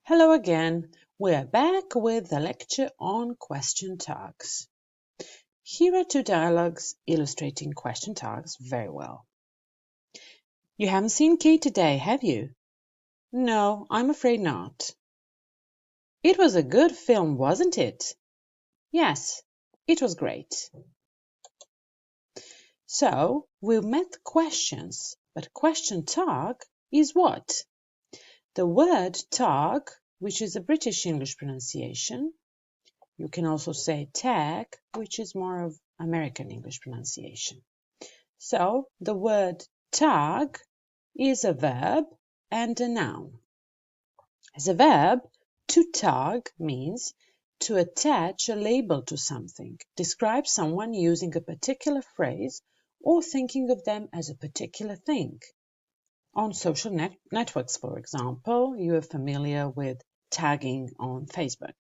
Hello again. We are back with the lecture on question tags. Here are two dialogues illustrating question tags very well. You haven't seen Kate today, have you? No, I'm afraid not. It was a good film, wasn't it? Yes, it was great. So, we met questions, but question tag is what? The word tag, which is a British English pronunciation. You can also say tag, which is more of American English pronunciation. So the word tag is a verb and a noun. As a verb, to tag means to attach a label to something, describe someone using a particular phrase or thinking of them as a particular thing. On social networks, for example, you are familiar with tagging on Facebook.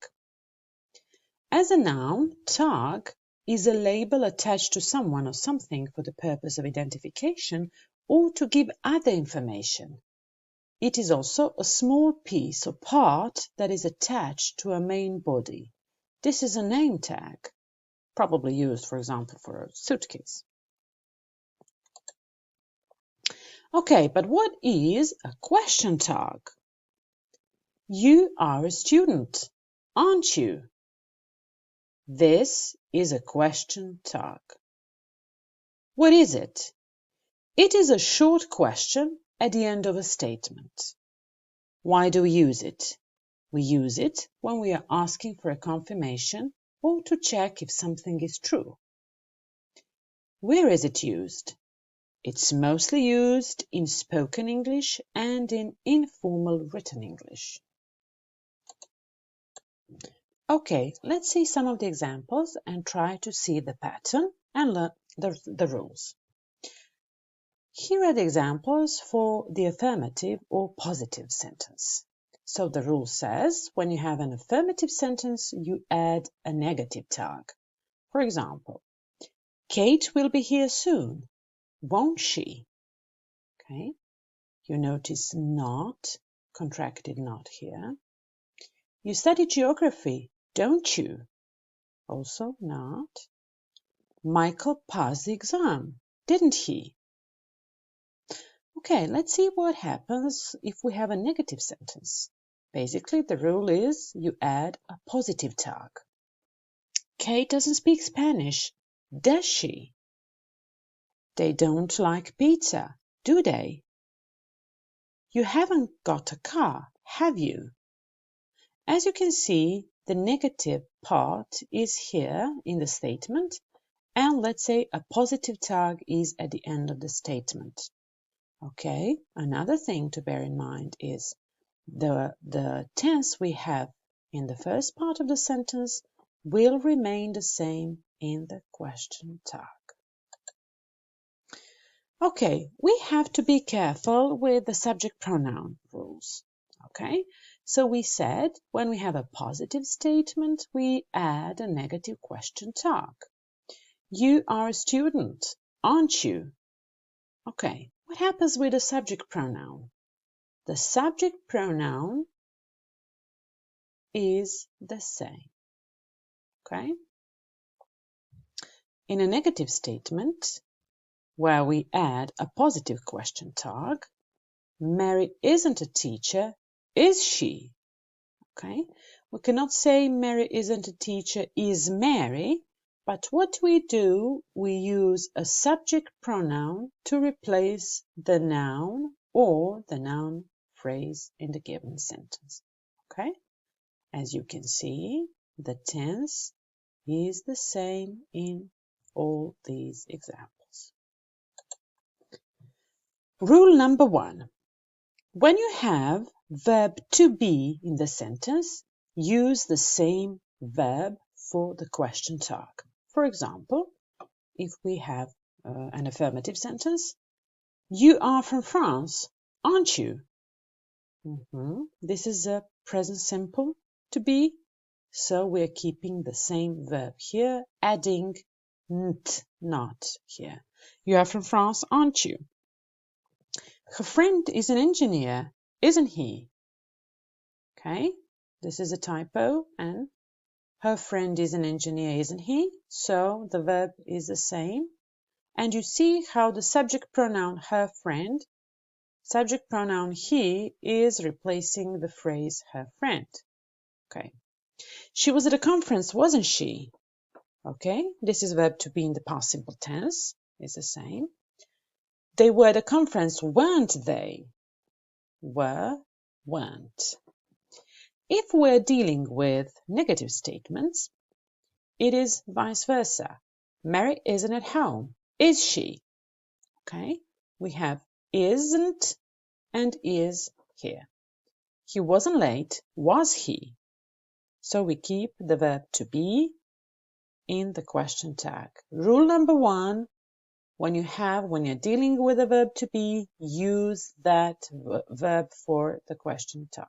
As a noun, tag is a label attached to someone or something for the purpose of identification or to give other information. It is also a small piece or part that is attached to a main body. This is a name tag, probably used, for example, for a suitcase. Okay, but what is a question tag? You are a student, aren't you? This is a question tag. What is it? It is a short question at the end of a statement. Why do we use it? We use it when we are asking for a confirmation or to check if something is true. Where is it used? It's mostly used in spoken English and in informal written English. Okay, let's see some of the examples and try to see the pattern and learn the rules. Here are the examples for the affirmative or positive sentence. So the rule says when you have an affirmative sentence, you add a negative tag. For example, Kate will be here soon, won't she? Okay, you notice not, contracted not here. You study geography, don't you? Also not. Michael passed the exam, didn't he? Okay, let's see what happens if we have a negative sentence. Basically, the rule is you add a positive tag. Kate doesn't speak Spanish, does she? They don't like pizza, do they? You haven't got a car, have you? As you can see, the negative part is here in the statement, and let's say a positive tag is at the end of the statement. Okay, another thing to bear in mind is the tense we have in the first part of the sentence will remain the same in the question tag. Okay, we have to be careful with the subject pronoun rules. Okay, so we said when we have a positive statement, we add a negative question tag. You are a student, aren't you? Okay, what happens with the subject pronoun? The subject pronoun is the same. Okay? In a negative statement, where we add a positive question tag, Mary isn't a teacher, is she? Okay? We cannot say Mary isn't a teacher, is Mary, but what we do, we use a subject pronoun to replace the noun or the noun phrase in the given sentence. Okay? As you can see, the tense is the same in all these examples. Rule number 1. When you have verb to be in the sentence, use the same verb for the question tag. For example, if we have an affirmative sentence, you are from France, aren't you? This is a present simple to be, so we're keeping the same verb here, adding not here. You are from France, aren't you? Her friend is an engineer, isn't he? Okay, this is a typo, and her friend is an engineer, isn't he? So the verb is the same. And you see how the subject pronoun her friend, subject pronoun he is replacing the phrase her friend. Okay. She was at a conference, wasn't she? Okay, this is verb to be in the past simple tense. It's the same. They were at a conference, weren't they? Were, weren't. If we're dealing with negative statements, it is vice versa. Mary isn't at home. Is she? Okay, we have isn't and is here. He wasn't late, was he? So we keep the verb to be in the question tag. Rule number 1, when you're dealing with a verb to be, use that verb for the question tag.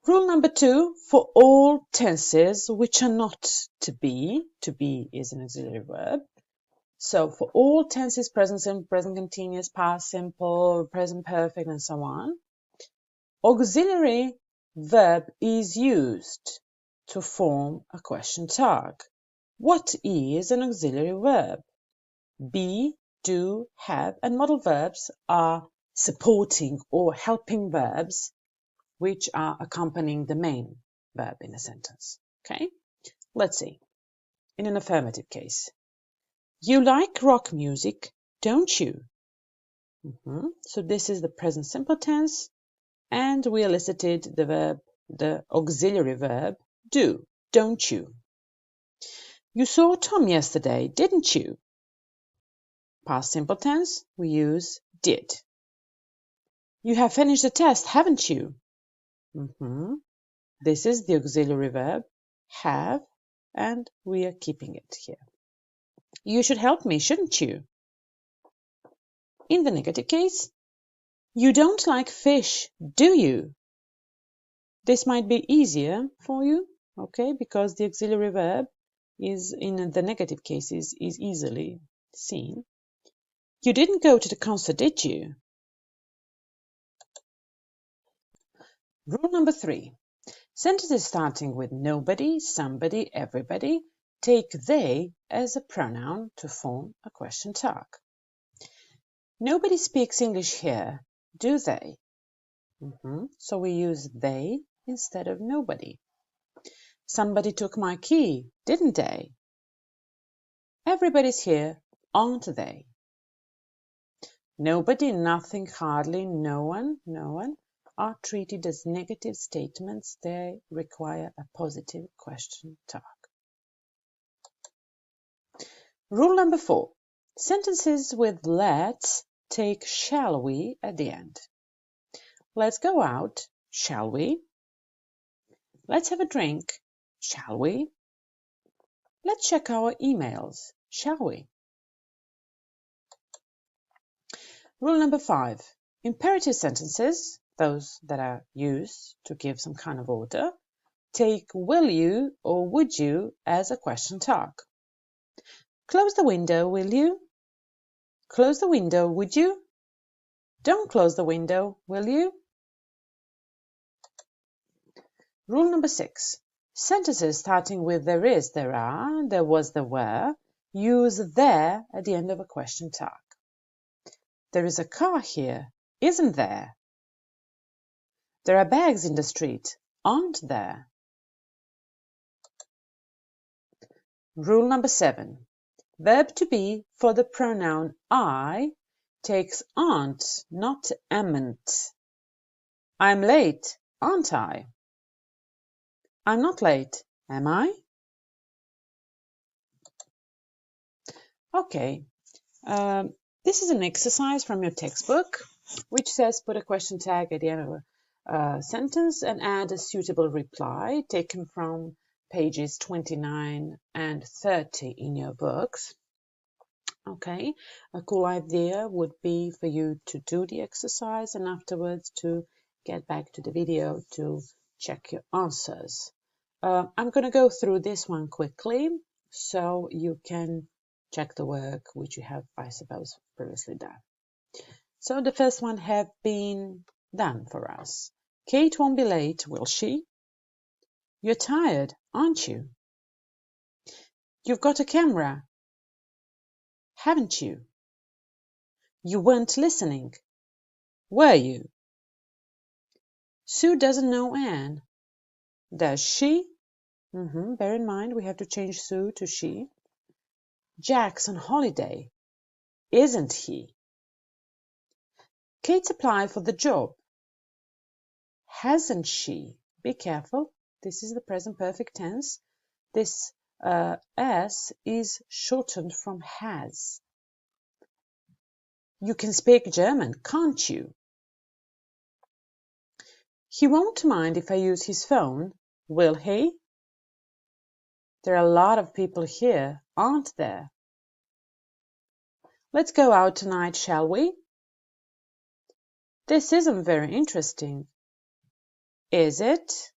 Rule number 2, for all tenses which are not to be is an auxiliary verb. So for all tenses, present simple, present continuous, past simple, present perfect, and so on, auxiliary verb is used to form a question tag. What is an auxiliary verb? Be, do, have, and modal verbs are supporting or helping verbs which are accompanying the main verb in a sentence. Okay, let's see. In an affirmative case, you like rock music, don't you? So this is the present simple tense, and we elicited the verb, the auxiliary verb, do, don't you? You saw Tom yesterday, didn't you? Past simple tense, we use did. You have finished the test, haven't you? This is the auxiliary verb, have, and we are keeping it here. You should help me, shouldn't you? In the negative case, you don't like fish, do you? This might be easier for you, okay, because the auxiliary verb is in the negative cases is easily seen. You didn't go to the concert, did you? Rule number 3. Sentences starting with nobody, somebody, everybody take they as a pronoun to form a question tag. Nobody speaks English here, do they? So we use they instead of nobody. Somebody took my key, didn't they? Everybody's here, aren't they? Nobody, nothing, hardly, no one are treated as negative statements. They require a positive question tag. Rule number 4. Sentences with let's take shall we at the end. Let's go out, shall we? Let's have a drink, shall we? Let's check our emails, shall we? Rule number 5. Imperative sentences, those that are used to give some kind of order, take will you or would you as a question tag. Close the window, will you? Close the window, would you? Don't close the window, will you? Rule number 6. Sentences starting with there is, there are, there was, there were, use there at the end of a question tag. There is a car here, isn't there? There are bags in the street, aren't there? Rule number 7. Verb to be for the pronoun I takes aren't, not amn't. I'm late, aren't I? I'm not late, am I? Okay, this is an exercise from your textbook which says put a question tag at the end of a sentence and add a suitable reply taken from pages 29 and 30 in your books. Okay, a cool idea would be for you to do the exercise and afterwards to get back to the video to check your answers. I'm going to go through this one quickly so you can check the work which you have, I suppose, previously done. So the first one have been done for us. Kate won't be late, will she? You're tired, aren't you? You've got a camera, haven't you? You weren't listening, were you? Sue doesn't know Anne. Does she? Bear in mind, we have to change Sue to she. Jack's on holiday, isn't he? Kate's applied for the job. Hasn't she? Be careful. This is the present perfect tense. This S is shortened from has. You can speak German, can't you? He won't mind if I use his phone, will he? There are a lot of people here, aren't there? Let's go out tonight, shall we? This isn't very interesting. Is it?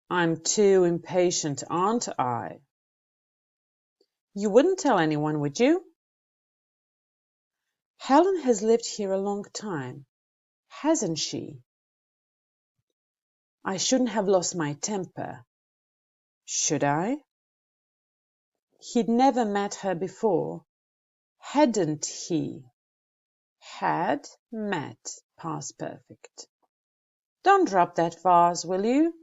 I'm too impatient, aren't I? You wouldn't tell anyone, would you? Helen has lived here a long time, hasn't she? I shouldn't have lost my temper. Should I? He'd never met her before, hadn't he? Had, met, past perfect. Don't drop that vase, will you?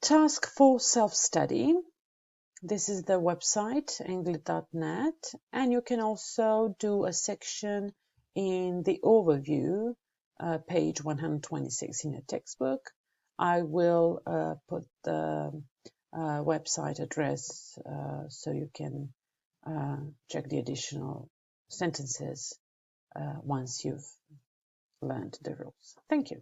Task for self-study. This is the website, english.net, and you can also do a section in the overview, page 126 in your textbook. I will put the website address so you can check the additional sentences once you've learned the rules. Thank you.